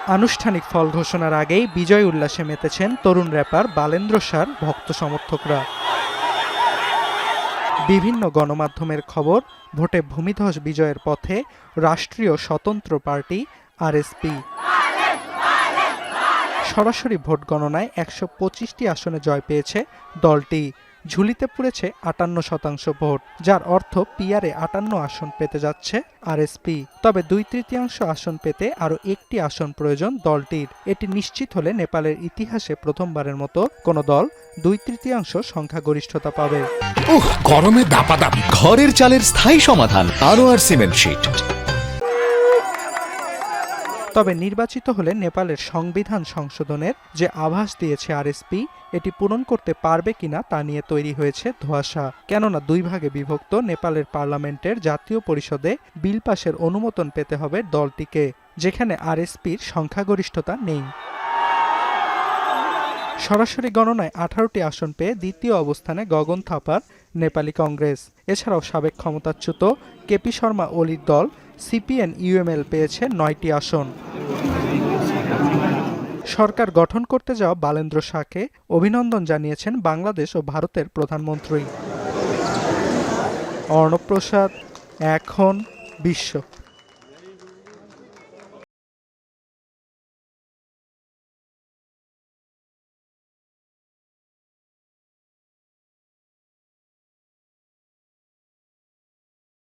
আনুষ্ঠানিক ফল ঘোষণার আগেই বিজয় উল্লাসে মেতেছেন তরুণ র্যাপার বালেন্দ্র সার ভক্ত সমর্থকরা। বিভিন্ন গণমাধ্যমের খবর, ভোটে ভূমিধস বিজয়ের পথে রাষ্ট্রীয় স্বতন্ত্র পার্টি আরএসপি। সরাসরি ভোট গণনায় ১২৫টি আসনে জয় পেয়েছে দলটি। ঝুলিতে পড়েছে ৫৮% ভোট, যার অর্থ পিআরে ৫৮ আসন পেতে যাচ্ছে আরএসপি। তবে ২/৩ আসন পেতে আরও একটি আসন প্রয়োজন দলটির। এটি নিশ্চিত হলে নেপালের ইতিহাসে প্রথমবারের মতো কোনো দল ২/৩ সংখ্যাগরিষ্ঠতা পাবে। গরমে দাপাদাপি, ঘরের চালের স্থায়ী সমাধান আনোয়ার সিমেন্ট শীট। তবে নির্বাচিত হলে নেপালের সংবিধান সংশোধনের যে আভাস দিয়েছে আরএসপি, এটি পূরণ করতে পারবে কিনা তা নিয়ে তৈরি হয়েছে ধোঁয়াশা। কেননা ২ ভাগে বিভক্ত নেপালের পার্লামেন্টের জাতীয় পরিষদে বিল পাশের অনুমোদন পেতে হবে দলটিকে, যেখানে আরএসপির সংখ্যাগরিষ্ঠতা নেই। সরাসরি গণনায় ১৮টি আসন পেয়ে দ্বিতীয় অবস্থানে গগন থাপার নেপালি কংগ্রেস। এছাড়াও সাবেক ক্ষমতাচ্যুত কেপি শর্মা ওলির দল সিপিএন-ইউএমএল পেয়েছে ৯টি আসন। সরকার গঠন করতে যাওয়া বালেন্দ্র শাহকে অভিনন্দন জানিয়েছেন বাংলাদেশ ও ভারতের প্রধানমন্ত্রী। অর্ণব প্রসাদ, এখন বিশ্ব।